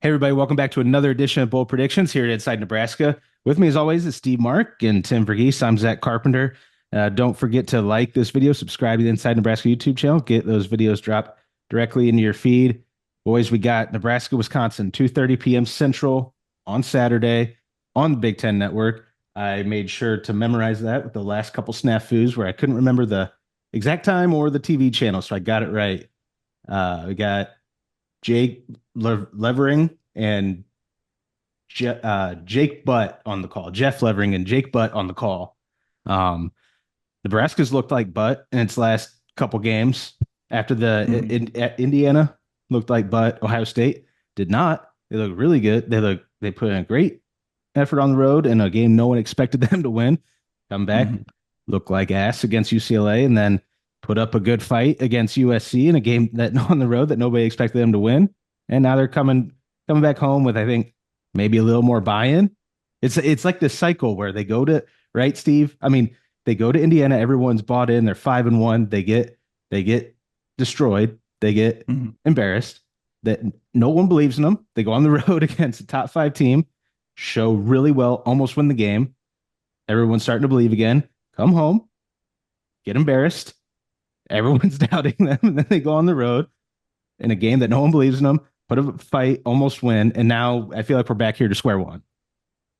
Hey, everybody, welcome back to another edition of Bold Predictions here at Inside Nebraska. With me, as always, is Steve Marik and Tim Verghese. I'm Zack Carpenter. Don't forget to like this video, subscribe to the Inside Nebraska YouTube channel, get those videos dropped directly into your feed. Boys, we got Nebraska, Wisconsin, 2:30 p.m. Central on Saturday on the Big Ten Network. I made sure to memorize that with the last couple snafus where I couldn't remember the exact time or the TV channel, so I got it right. We got Jake Levering and Jake Butt on the call. Jeff Levering and Jake Butt on the call. Um, Nebraska's looked like butt in its last couple games. After Indiana looked like butt. Ohio State did not. They look really good. They put in a great effort on the road in a game no one expected them to win. Come back, look like ass against UCLA, and then put up a good fight against USC in a game that on the road that nobody expected them to win. And now they're coming back home with, I think, maybe a little more buy-in. It's like this cycle where they go to, right, Steve? I mean, they go to Indiana, everyone's bought in, they're 5-1, they get destroyed, they get embarrassed, that no one believes in them. They go on the road against a top 5 team, show really well, almost win the game. Everyone's starting to believe again. Come home, get embarrassed. Everyone's doubting them, and then they go on the road in a game that no one believes in them, put a fight, almost win, and now I feel like we're back here to square one.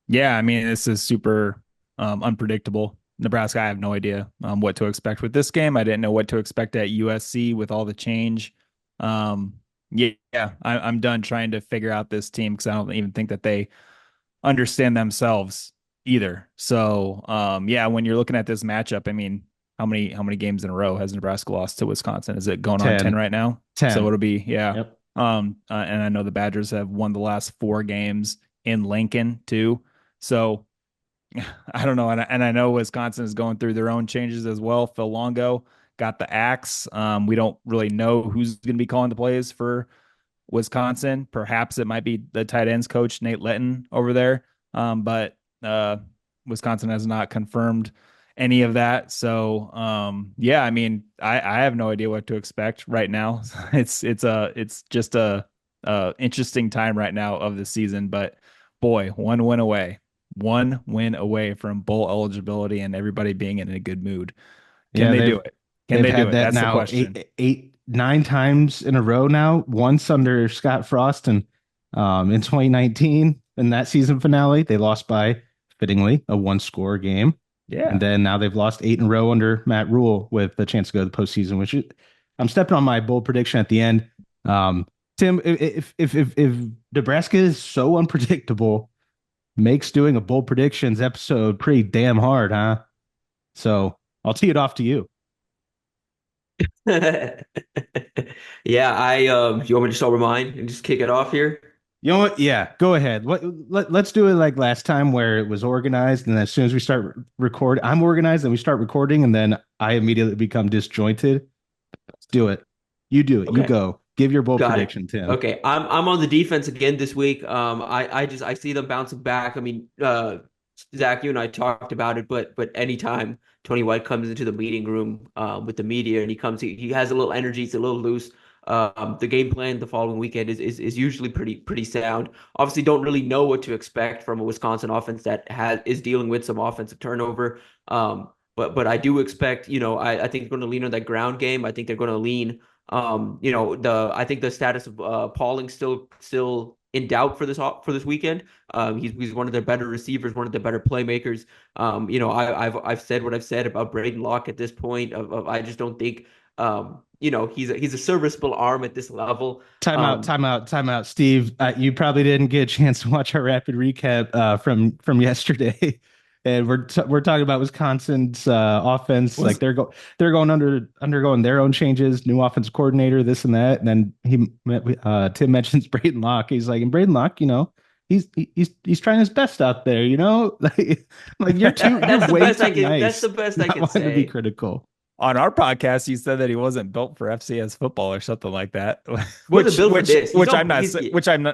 Yeah, I mean, this is super unpredictable. Nebraska, I have no idea what to expect with this game. I didn't know what to expect at USC with all the change. I'm done trying to figure out this team because I don't even think that they understand themselves either. So, yeah, when you're looking at this matchup, I mean, how many games in a row has Nebraska lost to Wisconsin? Is it going on 10 right now? 10. So it'll be, yeah. Yep. And I know the Badgers have won the last 4 games in Lincoln too. So I don't know. And I know Wisconsin is going through their own changes as well. Phil Longo got the axe. We don't really know who's going to be calling the plays for Wisconsin. Perhaps it might be the tight ends coach, Nate Letton, over there. But Wisconsin has not confirmed any of that. So yeah, I mean, I have no idea what to expect right now. It's just a interesting time right now of the season. But boy, one win away from bowl eligibility and everybody being in a good mood. Can Yeah, they do it? Can they've they do had it? that That's the now question. 9 times in a row now. Once under Scott Frost and in 2019 in that season finale, they lost by fittingly a 1-score game. And Yeah. then now they've lost 8 in a row under Matt Rule with a chance to go to the postseason, which I'm stepping on my bold prediction at the end. Tim, if Nebraska is so unpredictable, makes doing a bold predictions episode pretty damn hard, huh? So I'll tee it off to you. Yeah, you want me to start with mine and just kick it off here? You know what? Yeah, go ahead. Let's do it like last time where it was organized, and as soon as we start record, I'm organized, and we start recording, and then I immediately become disjointed. Let's do it. You do it. You Okay, go. Give your bold got it. prediction, Tim. Okay, I'm on the defense again this week. I see them bouncing back. I mean, Zach, you and I talked about it, but anytime Tony White comes into the meeting room with the media and he has a little energy, he's a little loose. The game plan the following weekend is usually pretty sound. Obviously, don't really know what to expect from a Wisconsin offense that is dealing with some offensive turnover. But I do expect, I think they're going to lean on that ground game. I think they're going to lean. I think the status of Pauling still in doubt for this weekend. He's one of their better receivers, one of the better playmakers. I've said what I've said about Braden Locke at this point. I just don't think he's a serviceable arm at this level. Time out. Steve, you probably didn't get a chance to watch our rapid recap from yesterday. And we're talking about Wisconsin's offense. Was Like they're going undergoing their own changes, new offensive coordinator, this and that. And then Tim mentions Braden Locke. He's like, and Braden Locke, he's trying his best out there. Like you're way too nice. That's the best I Not can wanting to be say. critical. on our podcast, you said that he wasn't built for FCS football or something like that, Wasn't built for this.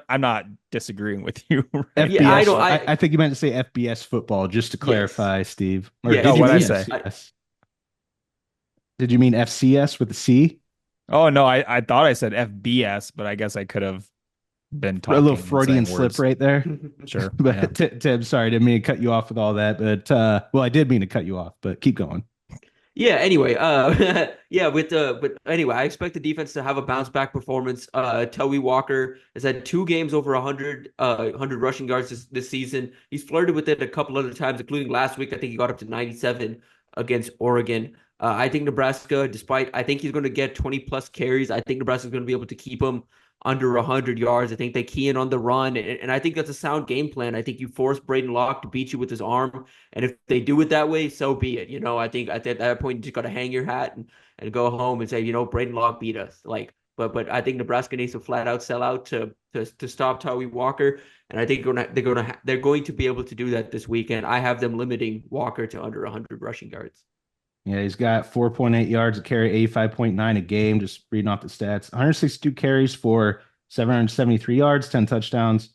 I'm not disagreeing with you. Right Yeah, I FBS. don't. I think you meant to say FBS football, just to Yes, clarify, Steve. Or yes, did Oh, you what I mean say? FCS? Did you mean FCS with a C? Oh no, I thought I said FBS, but I guess I could have been A little talking and Freudian saying slip words. right there. Sure. But Tim, sorry, didn't mean to cut you off with all that. But well, I did mean to cut you off, but keep going. Yeah, anyway, yeah, but anyway, I expect the defense to have a bounce back performance. Telley Walker has had 2 games over 100 rushing yards this season. He's flirted with it a couple other times, including last week. I think he got up to 97 against Oregon. I think Nebraska, despite I think he's going to get 20 plus carries, I think Nebraska's going to be able to keep him under 100 yards. I think they key in on the run, and I think that's a sound game plan. I think you force Braden Locke to beat you with his arm. And if they do it that way, so be it. I think at that point you just got to hang your hat and go home and say, Braden Locke beat us. But I think Nebraska needs to flat out sell out to stop Tawee Walker, and I think they're going to be able to do that this weekend. I have them limiting Walker to under 100 rushing yards. Yeah, he's got 4.8 yards a carry, 85.9 a game. Just reading off the stats, 162 carries for 773 yards, 10 touchdowns.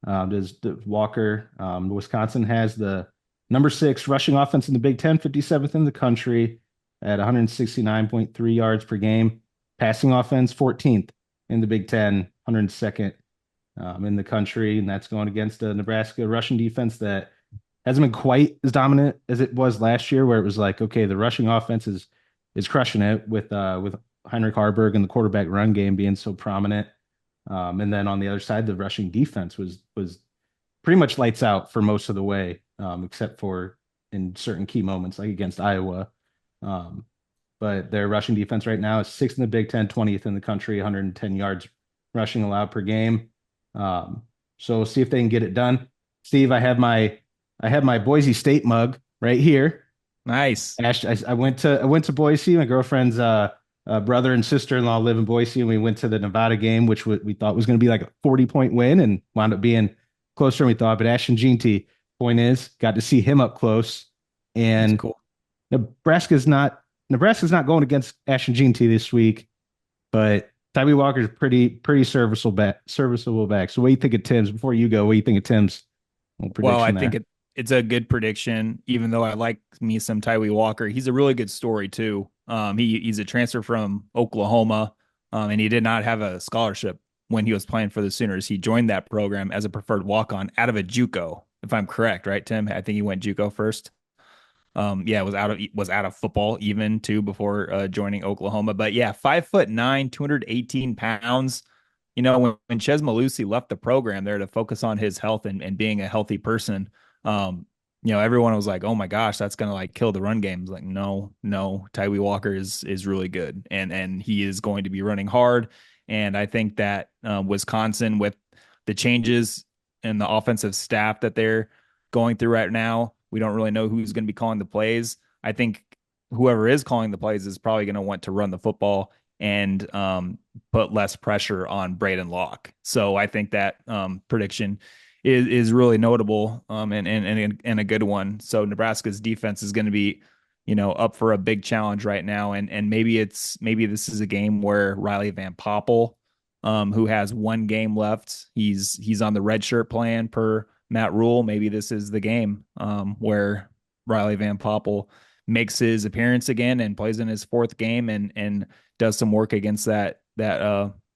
Does Walker? Wisconsin has the number 6 rushing offense in the Big Ten, 57th in the country at 169.3 yards per game. Passing offense, 14th in the Big Ten, 102nd in the country, and that's going against the Nebraska rushing defense that hasn't been quite as dominant as it was last year, where it was like, okay, the rushing offense is crushing it with Heinrich Harburg and the quarterback run game being so prominent. And then on the other side, the rushing defense was pretty much lights out for most of the way, except for in certain key moments, like against Iowa. But their rushing defense right now is 6th in the Big Ten, 20th in the country, 110 yards rushing allowed per game. So we'll see if they can get it done. Steve, I have my Boise State mug right here. Nice. Ash, I went to Boise. My girlfriend's brother and sister-in-law live in Boise, and we went to the Nevada game, which we thought was going to be like a 40-point win, and wound up being closer than we thought. But Ashton Jeanty, point is, got to see him up close. And that's cool. Nebraska's not going against Ashton Jeanty this week, but Tyree Walker's pretty serviceable back. So what do you think of Tim's? Before you go, what do you think of Tim's prediction? Well, I think it's a good prediction, even though I like me some Tyree Walker. He's a really good story too. He's a transfer from Oklahoma, and he did not have a scholarship when he was playing for the Sooners. He joined that program as a preferred walk-on out of a JUCO, if I'm correct, right, Tim? I think he went JUCO first. Yeah, was out of football even too before joining Oklahoma. But yeah, 5'9", 218 pounds. When Ches Malusi left the program there to focus on his health and being a healthy person, everyone was like, oh my gosh, that's gonna like kill the run game. Like, no, Tyree Walker is really good, and he is going to be running hard. And I think that Wisconsin, with the changes in the offensive staff that they're going through right now, we don't really know who's going to be calling the plays. I think whoever is calling the plays is probably going to want to run the football and put less pressure on Braden Locke. So I think that prediction is really notable and a good one. So Nebraska's defense is going to be, up for a big challenge right now. And maybe this is a game where Riley Van Poppel, who has 1 game left, he's on the red shirt plan per Matt Rule. Maybe this is the game where Riley Van Poppel makes his appearance again and plays in his 4th game and does some work against that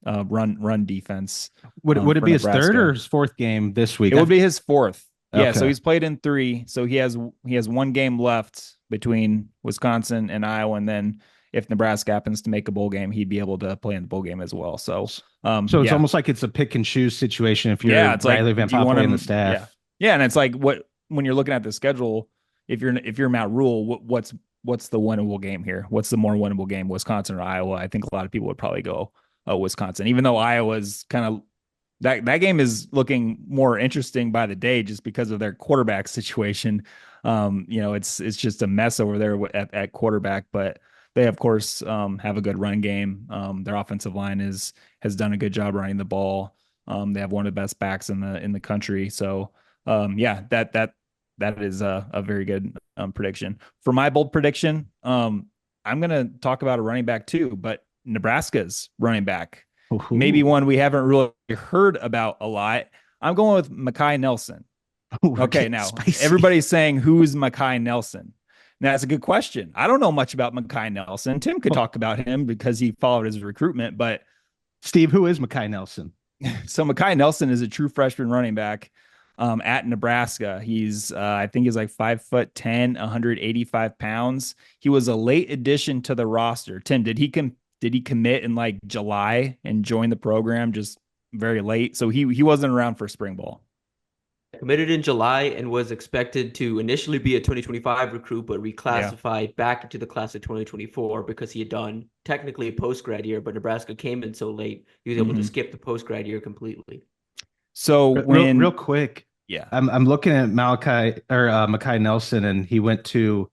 run defense. Would it be Nebraska. his 3rd or his 4th game this week? It would be his 4th. Yeah, Okay. so he's played in 3. So he has 1 game left between Wisconsin and Iowa, and then if Nebraska happens to make a bowl game, he'd be able to play in the bowl game as well. So it's almost like it's a pick and choose situation if you're it's Riley like, Van Poppel in the staff. Yeah, and it's like when you're looking at the schedule, if you're Matt Rule, what's the winnable game here? What's the more winnable game, Wisconsin or Iowa? I think a lot of people would probably go Wisconsin, even though Iowa's kind of that game is looking more interesting by the day just because of their quarterback situation. It's just a mess over there at quarterback, but they of course have a good run game. Their offensive line has done a good job running the ball. They have one of the best backs in the country. So that is a very good prediction. For my bold prediction, I'm going to talk about a running back too, but Nebraska's running back. Ooh. Maybe one we haven't really heard about a lot. I'm going with Mekhi Nelson. Ooh, okay, now spicy. Everybody's saying, who's Mekhi Nelson? Now, that's a good question. I don't know much about Mekhi Nelson. Tim could talk about him because he followed his recruitment, but Steve, who is Mekhi Nelson? So Mekhi Nelson is a true freshman running back at Nebraska. I think he's like 5'10", 185 pounds. He was a late addition to the roster. Tim, did he commit in like July and join the program just very late? So he wasn't around for spring ball. Committed in July and was expected to initially be a 2025 recruit, but Yeah. reclassified back into the class of 2024 because he had done technically a post-grad year, but Nebraska came in so late, he was able to Mhm. skip the post-grad year completely. So Real when quick, yeah. I'm looking at Malachi or Mekhi Nelson, and he went to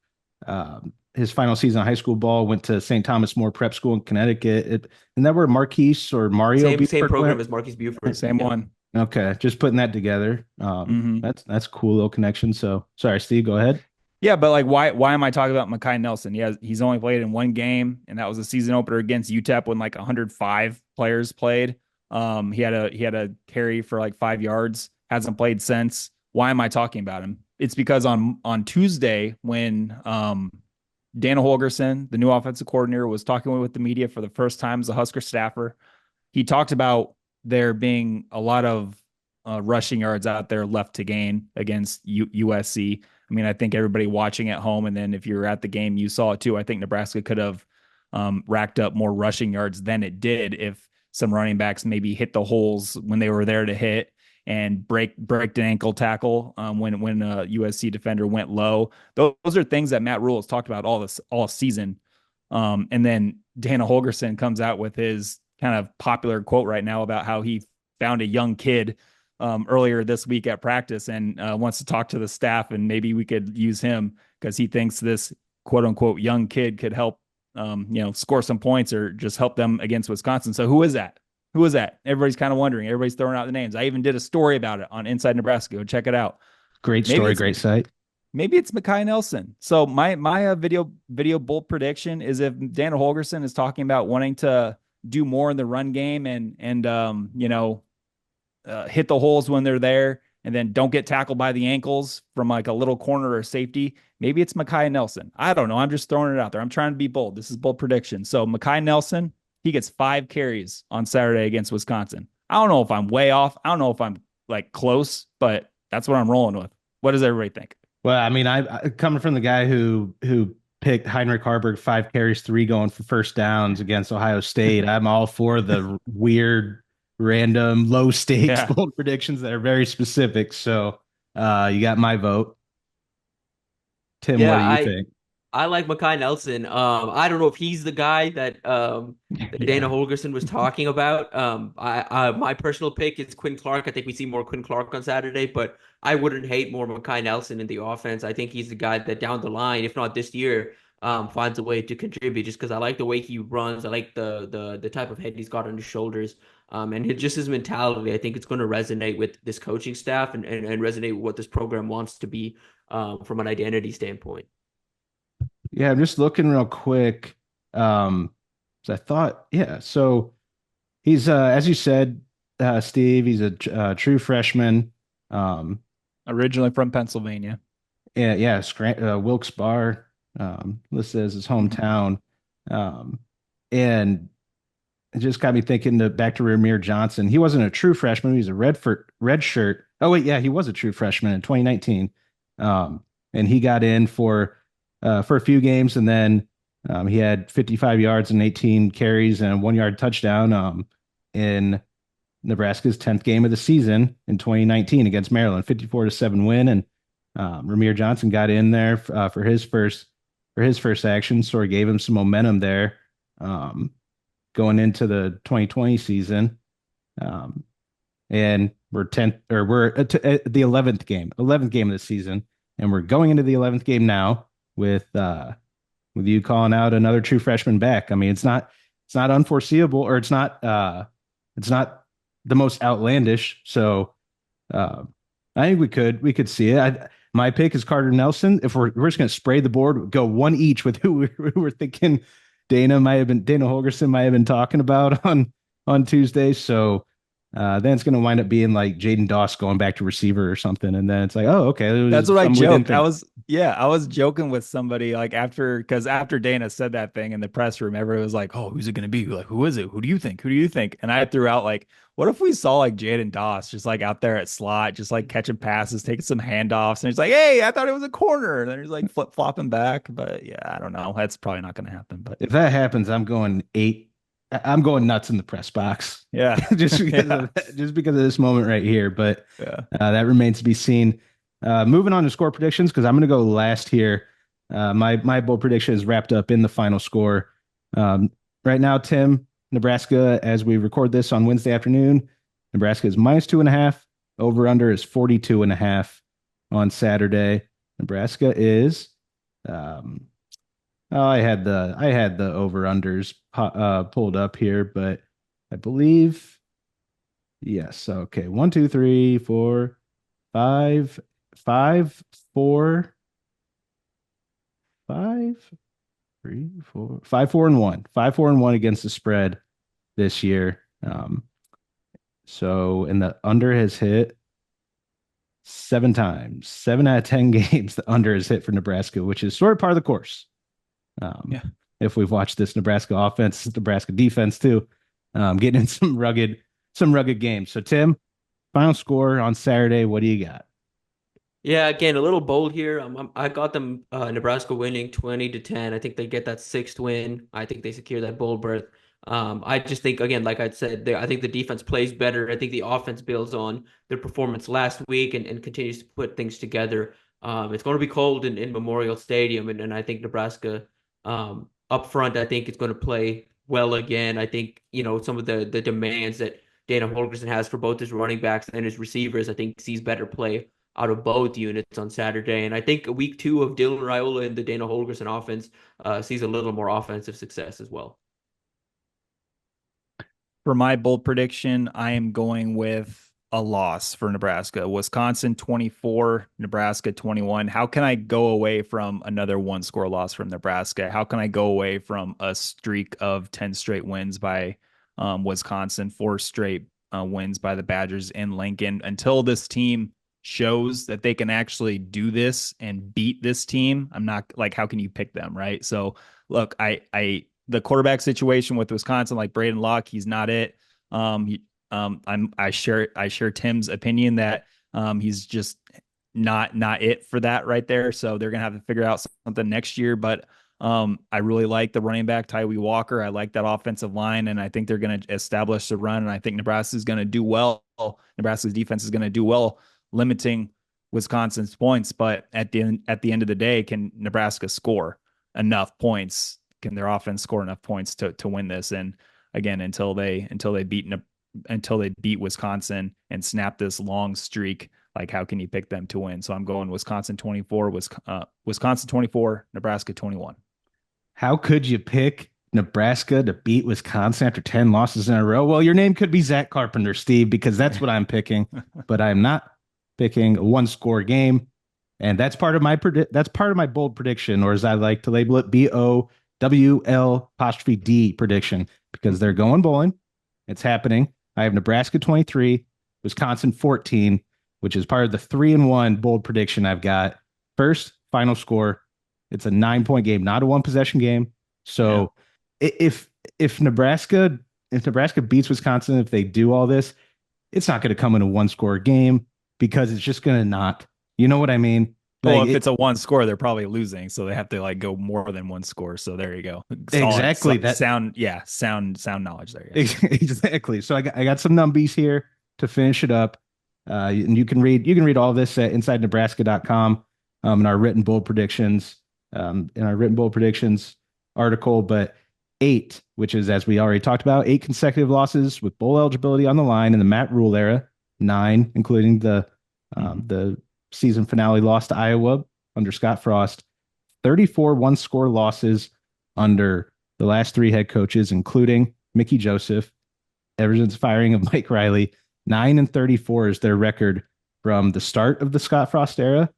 his final season of high school ball, went to St. Thomas More Prep School in Connecticut. Isn't that where Marquise or Mario Same Buford program went? as Marquise Buford. Same Yep. one. Okay, just putting that together. Hmm. That's a cool little connection. So sorry, Steve, go ahead. Yeah, but like, why am I talking about Mekhi Nelson? He's only played in one game, and that was a season opener against UTEP when like 105 players played. He had a carry for like 5 yards. Hasn't played since. Why am I talking about him? It's because on Tuesday when Dana Holgerson, the new offensive coordinator, was talking with the media for the first time as a Husker staffer, he talked about there being a lot of rushing yards out there left to gain against USC. I mean, I think everybody watching at home, and then if you're at the game, you saw it too. I think Nebraska could have racked up more rushing yards than it did if some running backs maybe hit the holes when they were there to hit and break an ankle tackle when a USC defender went low. Those are things that Matt Rule has talked about all season. And then Dana Holgerson comes out with his kind of popular quote right now about how he found a young kid earlier this week at practice and wants to talk to the staff, and maybe we could use him because he thinks this quote unquote young kid could help, score some points or just help them against Wisconsin. So who is that? Who is that? Everybody's kind of wondering. Everybody's throwing out the names. I even did a story about it on Inside Nebraska. Go check it out. Great Maybe story, it's great site. maybe it's Mekhi Nelson. So my video bold prediction is if Dana Holgerson is talking about wanting to do more in the run game and hit the holes when they're there and then don't get tackled by the ankles from like a little corner or safety. Maybe it's Mekhi Nelson. I don't know. I'm just throwing it out there. I'm trying to be bold. This is bold prediction. So Mekhi Nelson, he gets 5 carries on Saturday against Wisconsin. I don't know if I'm way off. I don't know if I'm like close, but that's what I'm rolling with. What does everybody think? Well, I mean, I coming from the guy who picked Heinrich Haarberg 5 carries, 3 going for first downs against Ohio State. I'm all for the weird, random, low stakes Yeah. bold predictions that are very specific. So, you got my vote. Tim, what Yeah, do you I think? I like Mekhi Nelson. I don't know if he's the guy that Dana Yeah. Holgerson was talking about. I my personal pick is Quinn Clark. I think we see more Quinn Clark on Saturday, but I wouldn't hate more Mekhi Nelson in the offense. I think he's the guy that down the line, if not this year, finds a way to contribute. Just because I like the way he runs, I like the type of head he's got on his shoulders, and just his mentality. I think it's going to resonate with this coaching staff and resonate with what this program wants to be, from an identity standpoint. Yeah, I'm just looking real quick. So I thought, yeah, so he's as you said, Steve, he's a true freshman. Um, Originally from Pennsylvania. yeah, yeah, Wilkes Barre, listed as his Mhm. hometown. And it just got me thinking back to Ramir Johnson. He wasn't a true freshman. He was a red shirt. Oh wait, yeah, he was a true freshman in 2019. And he got in for a few games, and then he had 55 yards and 18 carries and a 1 yard touchdown in Nebraska's 10th game of the season in 2019 against Maryland, 54-7 win. And Ramir Johnson got in there for his first action, sort of gave him some momentum there. Um, Going into the 2020 season. Um, and we're at the 11th game of the season, and we're going into the 11th game now with you calling out another true freshman back. I mean, it's not unforeseeable, or it's not the most outlandish. So uh, I think we could see it. My pick is Carter Nelson. If we're just going to spray the board, go one each with who we're thinking Dana Holgerson might have been talking about on Tuesday. So then it's going to wind up being like Jaden Doss going back to receiver or something, and then it's like, oh, okay, it That's was what I something we didn't joked. I think. was Yeah, I was joking with somebody like because after Dana said that thing in the press room, everyone was like, "Oh, who's it going to be? Like, who is it? Who do you think? Who do you think?" And I threw out like, "What if we saw like Jaden Doss just like out there at slot, just like catching passes, taking some handoffs?" And he's like, "Hey, I thought it was a corner," and then he's like flip flopping back. But yeah, I don't know. That's probably not going to happen. But If that happens, I'm going eight. I'm going nuts in the press box yeah, yeah, just because of this moment right here. But yeah. that remains to be seen. Moving on to score predictions because I'm going to go last here. My bold prediction is wrapped up in the final score. Um, right now, Tim, Nebraska, as we record this on Wednesday afternoon, Nebraska is -2.5. Over under is 42.5 on Saturday. Nebraska is um, oh, I had the over unders pulled up here, but I believe yes. Okay, one, two, three, four, five, five, four, five, three, four, five, 4-1, 5-4-1 against the spread this year. And the under has hit 7 times, 7 out of 10 games. The under has hit for Nebraska, which is sort of part of the course. Yeah. If we've watched this Nebraska offense, Nebraska defense too, getting in some rugged games. So Tim, final score on Saturday. What do you got? Yeah, again, a little bold here. I got them Nebraska winning 20-10. I think they get that sixth win. I think they secure that bowl berth. I just think again, like I said, I think the defense plays better. I think the offense builds on their performance last week and continues to put things together. It's going to be cold in Memorial Stadium, and I think Nebraska up front, I think it's going to play well again. I think some of the demands that Dana Holgorsen has for both his running backs and his receivers, I think sees better play out of both units on Saturday. And I think week 2 of Dylan Raiola and the Dana Holgorsen offense sees a little more offensive success as well. For my bold prediction, I am going with a loss for Nebraska. Wisconsin 24, Nebraska 21. How can I go away from another one score loss from Nebraska? How can I go away from a streak of 10 straight wins by Wisconsin, 4 straight wins by the Badgers in Lincoln until this team shows that they can actually do this and beat this team? I'm not like, how can you pick them, right? So look, the quarterback situation with Wisconsin, like Braden Locke, he's not it. I share Tim's opinion that he's just not it for that right there. So they're gonna have to figure out something next year. But I really like the running back Tyree Walker. I like that offensive line, and I think they're gonna establish the run. And I think Nebraska's gonna do well. Nebraska's defense is gonna do well, limiting Wisconsin's points. But at the end of the day, can Nebraska score enough points? Can their offense score enough points to win this? And again, until they beat Wisconsin and snap this long streak, like how can you pick them to win? So I'm going Wisconsin 24, Wisconsin 24, Nebraska 21. How could you pick Nebraska to beat Wisconsin after 10 losses in a row? Well, your name could be Zack Carpenter, Steve, because that's what I'm picking, but I'm not picking a one-score game. And that's part of my bold prediction, or as I like to label it, BOWL' prediction, because they're going bowling. It's happening. I have Nebraska 23, Wisconsin 14, which is part of the 3-1 bold prediction I've got. First, final score. It's a 9-point game, not a one-possession game. So if Nebraska beats Wisconsin, if they do all this, it's not going to come in a one-score game because it's just going to not. You know what I mean? Well, if it's a one score, they're probably losing, so they have to like go more than one score. So there you go. Exactly. That sound knowledge there. Yeah. Exactly. So I got some numbies here to finish it up. And you can read all this at InsideNebraska.com in our written bold predictions article. But 8, which is, as we already talked about, 8 consecutive losses with bowl eligibility on the line in the Matt Rule era. 9, including the season finale loss to Iowa under Scott Frost. 34 one-score losses under the last 3 head coaches, including Mickey Joseph, ever since firing of Mike Riley. 9-34 is their record from the start of the Scott Frost era,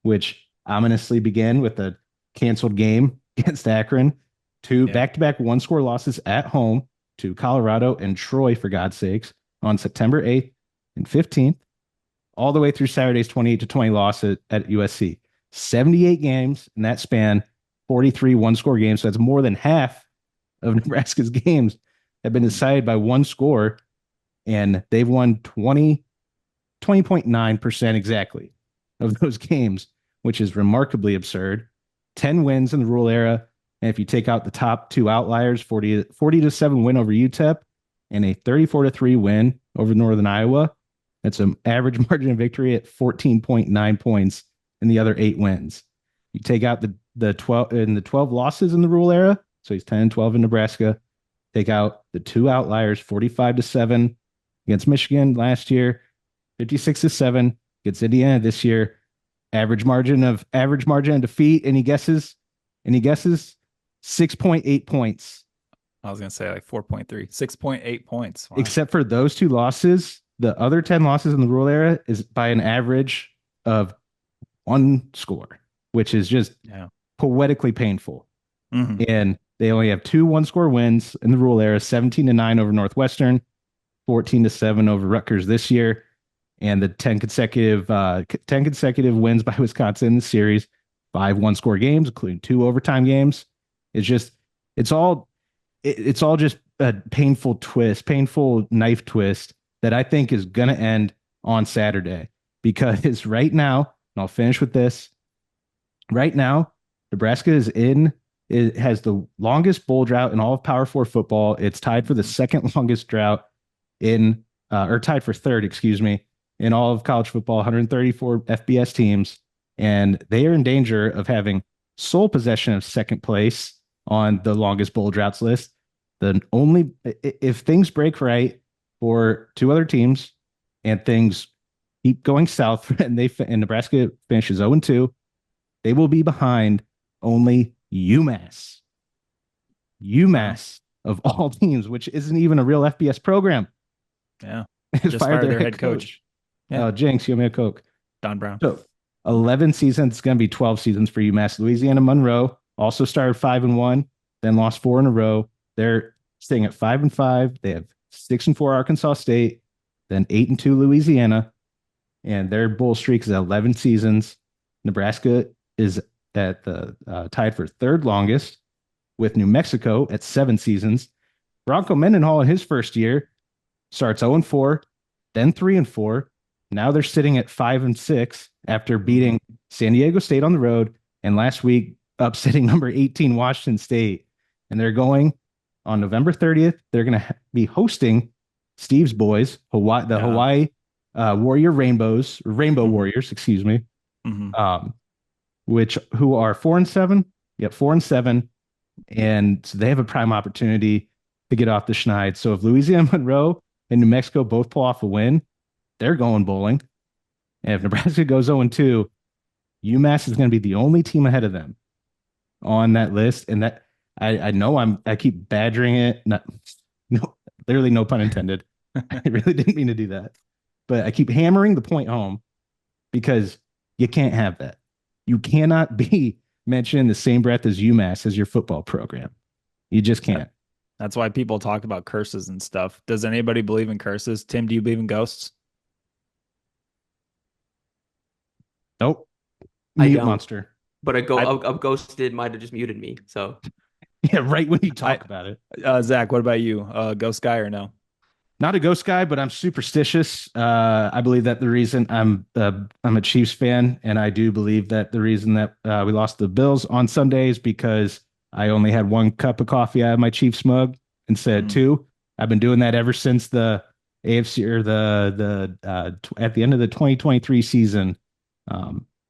which ominously began with a canceled game against Akron, to back-to-back one-score losses at home to Colorado and Troy, for God's sakes, on September 8th and 15th, all the way through Saturday's 28-20 loss at USC. 78 games in that span, 43 one-score games. So that's more than half of Nebraska's games have been decided by one score, and they've won 20.9% exactly of those games, which is remarkably absurd. 10 wins in the rule era. And if you take out the top two outliers, 40-7 win over UTEP and a 34-3 win over Northern Iowa, that's an average margin of victory at 14.9 points in the other 8 wins. You take out the 12 losses in the rule era, so he's 10-12 in Nebraska. Take out the two outliers, 45-7 against Michigan last year, 56-7 against Indiana this year. Average margin of defeat. Any guesses? 6.8 points. I was gonna say like 4.3, 6.8 points. Wow. Except for those two losses, the other 10 losses in the rule era is by an average of one score, which is just poetically painful. Mm-hmm. And they only have 2 one-score wins in the rule era: 17-9 over Northwestern, 14-7 over Rutgers this year, and the 10 consecutive wins by Wisconsin in the series, 5 one-score games, including 2 overtime games. It's all just a painful knife twist that I think is going to end on Saturday. Because right now, and I'll finish with this, right now, Nebraska it has the longest bowl drought in all of Power 4 football. It's tied for the second longest drought tied for third, in all of college football, 134 FBS teams. And they are in danger of having sole possession of second place on the longest bowl droughts list. If things break right for 2 other teams and things keep going south and Nebraska finishes 0-2, they will be behind only UMass of all teams, which isn't even a real FBS program. Yeah. Just fired their head coach. Yeah. Oh, Jinx, you owe me a Coke. Don Brown. So 11 seasons, it's going to be 12 seasons for UMass. Louisiana Monroe also started 5-1, then lost 4 in a row. They're staying at 5-5. They have 6-4 Arkansas State, then 8-2 Louisiana, and their bowl streak is 11 seasons. Nebraska is at the tied for third longest, with New Mexico at 7 seasons. Bronco Mendenhall in his first year starts 0-4, then 3-4. Now they're sitting at 5-6 after beating San Diego State on the road, and last week upsetting number 18 Washington State. And they're going on November 30th. They're going to be hosting Steve's boys, Hawaii Warrior Rainbow Warriors, Mm-hmm. Who are 4-7. Yep, 4-7, and so they have a prime opportunity to get off the schneid. So if Louisiana Monroe and New Mexico both pull off a win, they're going bowling. And if Nebraska goes 0-2, UMass is going to be the only team ahead of them on that list. And that I know I keep badgering it. Literally no pun intended. I really didn't mean to do that. But I keep hammering the point home because you can't have that. You cannot be mentioned in the same breath as UMass as your football program. You just can't. That's why people talk about curses and stuff. Does anybody believe in curses? Tim, do you believe in ghosts? Nope. I Mute don't. monster. But a ghosted might have just muted me. So Yeah, right when you talk about it. Zach, what about you? Ghost guy or no? Not a ghost guy, but I'm superstitious. I believe that the reason I'm a Chiefs fan, and I do believe that the reason that we lost the Bills on Sunday is because I only had 1 cup of coffee out of my Chiefs mug instead of 2. I've been doing that ever since the AFC or at the end of the 2023 season.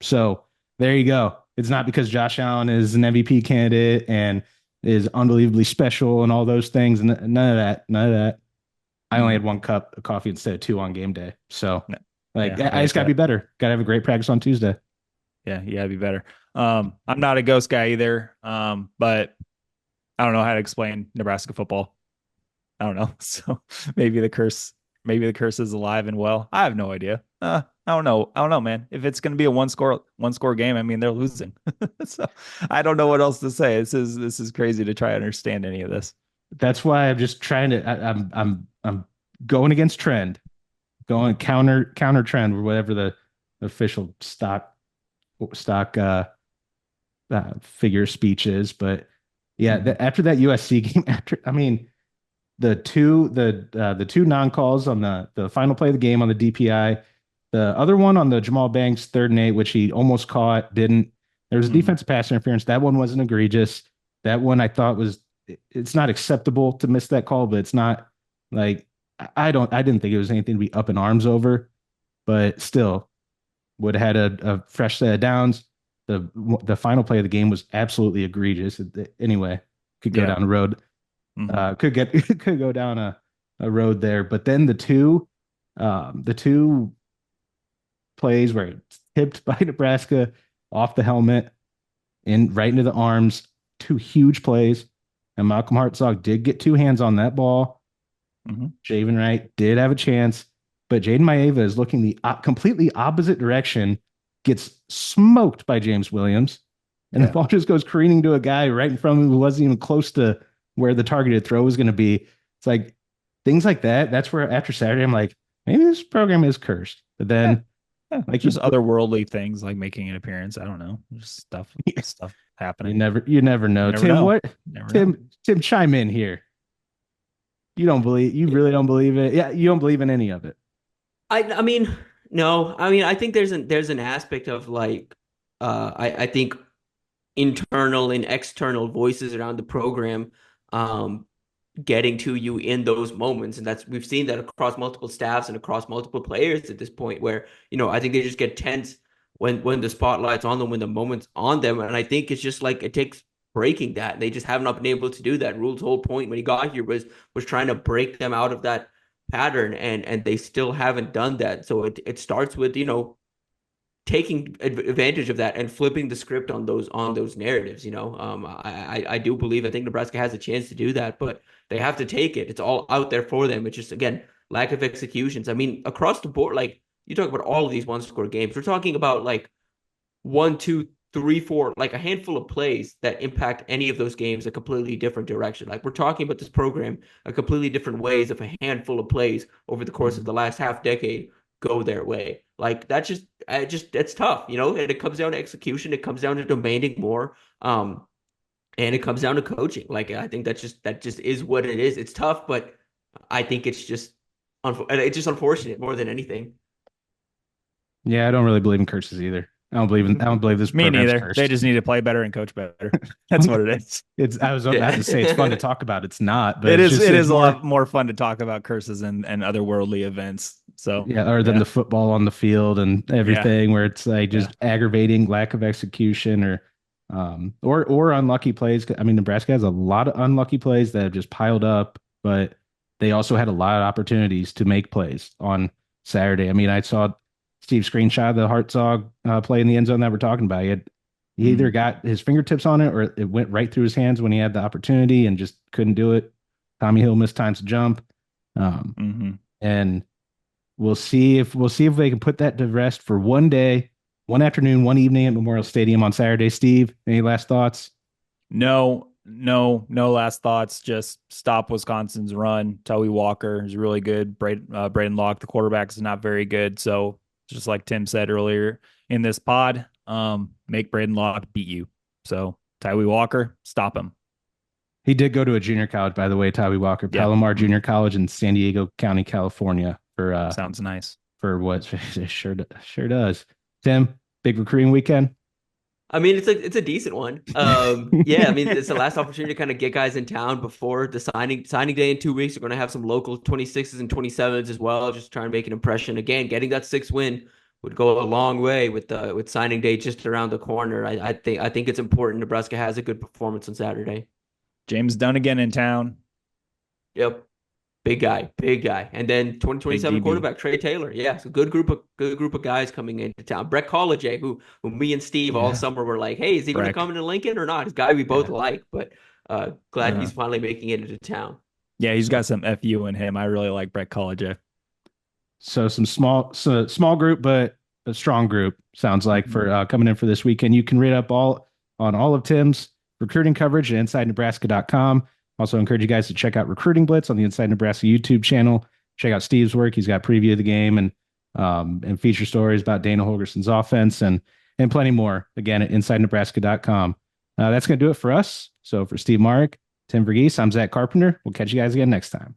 So there you go. It's not because Josh Allen is an MVP candidate and is unbelievably special and all those things. None of that. I only had 1 cup of coffee instead of 2 on game day. So I just gotta be better. Gotta have a great practice on Tuesday. Yeah, be better. I'm not a ghost guy either. But I don't know how to explain Nebraska football. I don't know. So maybe the curse is alive and well. I have no idea. I don't know, man. If it's going to be a one score game, I mean, they're losing. So I don't know what else to say. This is crazy to try to understand any of this. That's why I'm just trying to. I'm going against trend, going counter trend, or whatever the official stock stock figure speeches. But yeah, Mhm. after that USC game, the two non-calls on the final play of the game on the DPI, the other one on the Jamal Banks 3rd and 8, which he almost caught, didn't. There was a Mhm. defensive pass interference. That one wasn't egregious. That one I thought it's not acceptable to miss that call, but it's not like I didn't think it was anything to be up in arms over, but still would have had a fresh set of downs. The final play of the game was absolutely egregious. Anyway, could go Yeah. down the road. Mhm. Could go down a road there. But then the two plays where it's tipped by Nebraska off the helmet and right into the arms, two huge plays. And Malcolm Hartzog did get two hands on that ball. Mhm. Javen Wright did have a chance, but Jaden Maeva is looking the completely opposite direction, gets smoked by James Williams, and the Yeah. ball just goes careening to a guy right in front of him who wasn't even close to where the targeted throw was going to be. It's like things like that. That's where after Saturday, I'm like, maybe this program is cursed. But Yeah. then, Yeah. like Just otherworldly things like making an appearance. I don't know. Just stuff you happening. never You know. never Tim, know. what? Never know. Tim, chime in here. You really don't believe it? Yeah, you don't believe in any of it. I mean, no. I mean, I think there's an aspect of like I think internal and external voices around the program um getting to you in those moments. And that's we've seen that across multiple staffs and across multiple players at this point where, I think they just get tense when the spotlight's on them, when the moment's on them. And I think it's just like it takes breaking that. They just have not been able to do that. Rule's whole point when he got here was trying to break them out of that pattern, and they still haven't done that. So it starts with, taking advantage of that and flipping the script on those narratives. I do believe, I think Nebraska has a chance to do that, but they have to take it. It's all out there for them. It's just, again, lack of executions. I mean, across the board, like you talk about all of these one score games, we're talking about like one, two, three, four, like a handful of plays that impact any of those games a completely different direction. Like we're talking about this program a completely different ways of a handful of plays over the course of Mhm. the last half decade go their way. Like that's that's tough, and it comes down to execution. It comes down to demanding more. And it comes down to coaching. Like I think that just is what it is. It's tough, but I think it's just unfortunate more than anything. Yeah, I don't really believe in curses either. I don't believe this Me program's neither. They cursed. just need to play better and coach better. That's what it is. It's I was about to say it's fun to Yeah. talk about. It's not, but It it's is. just It it's is a more lot more fun to talk about curses and otherworldly events. So yeah, other than yeah, the football on the field and yeah, everything, where it's like yeah. just aggravating lack of execution or unlucky plays. I mean, Nebraska has a lot of unlucky plays that have just piled up, but they also had a lot of opportunities to make plays on Saturday. I mean, I saw Steve screenshot the Hartzog play in the end zone that we're talking about. He either Mhm. got his fingertips on it or it went right through his hands when he had the opportunity and just couldn't do it. Tommy Hill missed times to jump. Um, Mhm. and we'll see if they can put that to rest for one day, one afternoon, one evening at Memorial Stadium on Saturday. Steve, any last thoughts? No last thoughts. Just stop Wisconsin's run. Tully Walker is really good. Braden Locke, the quarterback, is not very good. So just like Tim said earlier in this pod, make Braden Locke beat you. So Tyree Walker, stop him. He did go to a junior college, by the way, Tyree Walker, Yeah, Palomar Junior College in San Diego County, California, sounds nice. for what it sure does. Tim, big recruiting weekend. I mean, it's a decent one. Yeah, I mean, it's the last opportunity to kind of get guys in town before the signing day in 2 weeks. We're going to have some local 26s and 27s as well. Just trying to make an impression. Again, getting that 6th win would go a long way with signing day just around the corner. I think it's important Nebraska has a good performance on Saturday. James Dunnigan in town. Yep. Big guy. And then Big 2027 DB. quarterback Trey Taylor. Yeah, it's a good group of guys coming into town. Brett College, who me and Steve all Yeah, summer were like, hey, is he going to Breck. come into Lincoln or not? He's a guy we both yeah. like, but glad Uh-huh. he's finally making it into town. Yeah, he's So, got some FU in him. I really like Brett College. some small group, but a strong group sounds like Mhm. for coming in for this weekend. You can read up all of Tim's recruiting coverage at InsideNebraska.com. Also encourage you guys to check out Recruiting Blitz on the Inside Nebraska YouTube channel. Check out Steve's work. He's got preview of the game and feature stories about Dana Holgerson's offense. And and plenty more, again, at InsideNebraska.com. That's going to do it for us. So for Steve Marik, Tim Verghese, I'm Zack Carpenter. We'll catch you guys again next time.